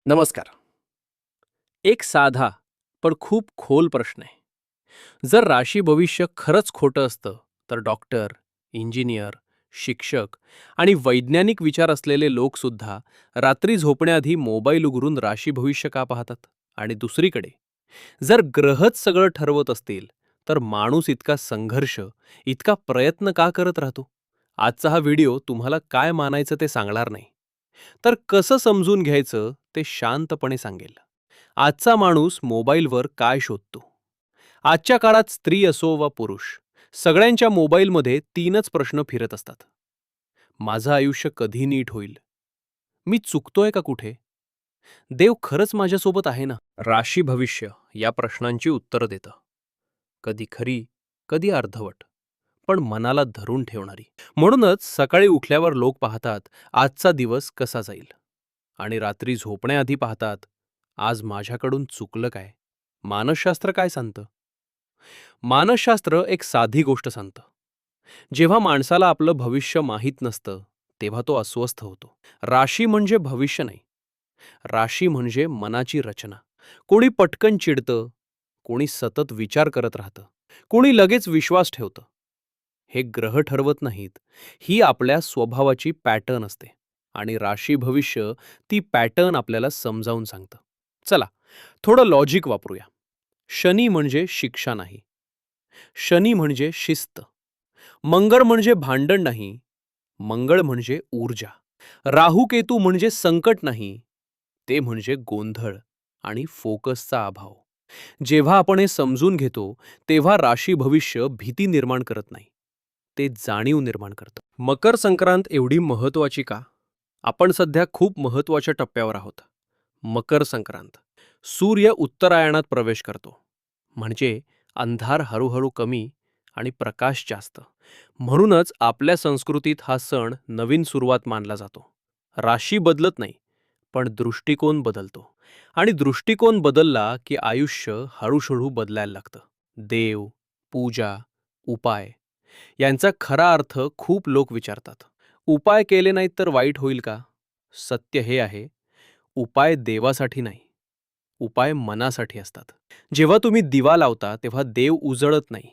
नमस्कार. एक साधा पण खूप खोल प्रश्न आहे. जर राशी भविष्य खरंच खोटं असतं, तर डॉक्टर, इंजिनियर, शिक्षक आणि वैज्ञानिक विचार असलेले लोकसुद्धा रात्री झोपण्याआधी मोबाईल उघडून राशी भविष्य का पाहतात? आणि दुसरीकडे, जर ग्रहच सगळं ठरवत असतील, तर माणूस इतका संघर्ष, इतका प्रयत्न का करत राहतो? आजचा हा व्हिडिओ तुम्हाला काय मानायचं ते सांगणार नाही, तर कसं समजून घ्यायचं ते शांतपणे सांगेल. आजचा माणूस मोबाईलवर काय शोधतो? आजच्या काळात स्त्री असो वा पुरुष, सगळ्यांच्या मोबाईलमध्ये तीनच प्रश्न फिरत असतात. माझं आयुष्य कधी नीट होईल? मी चुकतोय का कुठे? देव खरंच माझ्यासोबत आहे ना? राशी भविष्य या प्रश्नांची उत्तरं देतं. कधी खरी, कधी अर्धवट, पण मनाला धरून ठेवणारी. म्हणूनच सकाळी उठल्यावर लोक पाहतात आजचा दिवस कसा जाईल, आणि रात्री झोपण्याआधी पाहतात आज माझ्याकडून चुकलं काय. मानसशास्त्र काय सांगतं? मानसशास्त्र एक साधी गोष्ट सांगतं. जेव्हा माणसाला आपलं भविष्य माहीत नसतं, तेव्हा तो अस्वस्थ होतो. राशी म्हणजे भविष्य नाही, राशी म्हणजे मनाची रचना. कोणी पटकन चिडतं, कोणी सतत विचार करत राहतं, कोणी लगेच विश्वास ठेवतं. हे ग्रह ठरवत नाहीत, ही आपल्या स्वभावाची पॅटर्न असते. आणि राशी भविष्य ती पॅटर्न आपल्याला समजावून सांगतं. चला, थोडं लॉजिक वापरूया. शनी म्हणजे शिक्षा नाही, शनी म्हणजे शिस्त. मंगळ म्हणजे भांडण नाही, मंगळ म्हणजे ऊर्जा. राहू केतू म्हणजे संकट नाही, ते म्हणजे गोंधळ आणि फोकसचा अभाव. जेव्हा आपण हे समजून घेतो, तेव्हा राशी भविष्य भीती निर्माण करत नाही, ते जाणीव निर्माण करतं. मकर संक्रांत एवढी महत्वाची का? आपण सध्या खूप महत्वाच्या टप्प्यावर आहोत. मकर संक्रांत, सूर्य उत्तरायणात प्रवेश करतो, म्हणजे अंधार हळूहळू कमी आणि प्रकाश जास्त. म्हणूनच आपल्या संस्कृतीत हा सण नवीन सुरुवात मानला जातो. राशी बदलत नाही, पण दृष्टिकोन बदलतो. आणि दृष्टिकोन बदलला की आयुष्य हळूहळू बदलायला लागतं. देव, पूजा, उपाय यांचा खरा अर्थ खूप लोक विचारतात. उपाय केले नाहीत तर वाईट होईल का? सत्य हे आहे, उपाय देवासाठी नाही, उपाय मनासाठी असतात. जेव्हा तुम्ही दिवा लावता तेव्हा देव उजळत नाही,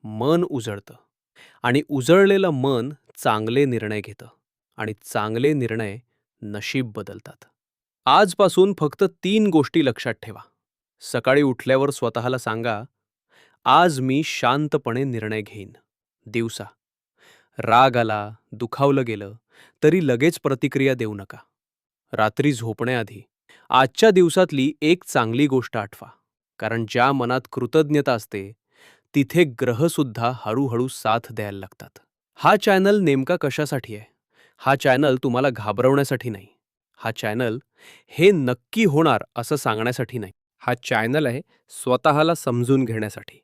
मन उजळतं. आणि उजळलेलं मन चांगले निर्णय घेतं, आणि चांगले निर्णय नशीब बदलतात. आजपासून फक्त 3 गोष्टी लक्षात ठेवा. सकाळी उठल्यावर स्वतःला सांगा, आज मी शांतपणे निर्णय घेईन. दिवसा राग आला, दुखावलं गेलं तरी लगेच प्रतिक्रिया देऊ नका. रात्री झोपण्याआधी आजच्या दिवसातली एक चांगली गोष्ट आठवा, कारण ज्या मनात कृतज्ञता असते, तिथे ग्रहसुद्धा हळूहळू साथ द्यायला लागतात. हा चॅनल नेमका कशासाठी आहे? हा चॅनल तुम्हाला घाबरवण्यासाठी नाही. हा चॅनल हे नक्की होणार असं सांगण्यासाठी नाही. हा चॅनल आहे स्वतःला समजून घेण्यासाठी.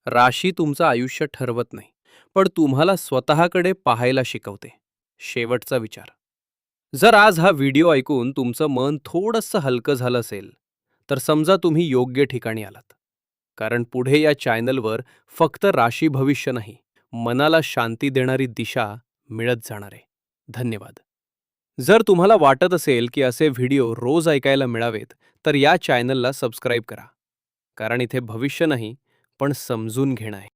राशी तुमचं आयुष्य ठरवत नाही, पण तुम्हाला स्वतःकडे पाहायला शिकवते. शेवटचा विचार. जर आज हा व्हिडिओ ऐकून तुमचं मन थोडंसं हलकं झालं असेल, तर समजा तुम्ही योग्य ठिकाणी आलात. कारण पुढे या चॅनलवर फक्त राशी भविष्य नाही, मनाला शांती देणारी दिशा मिळत जाणार आहे. धन्यवाद. जर तुम्हाला वाटत असेल की असे व्हिडिओ रोज ऐकायला मिळावेत, तर या चॅनलला सबस्क्राईब करा. कारण इथे भविष्य नाही, पण समजून घेणं आहे.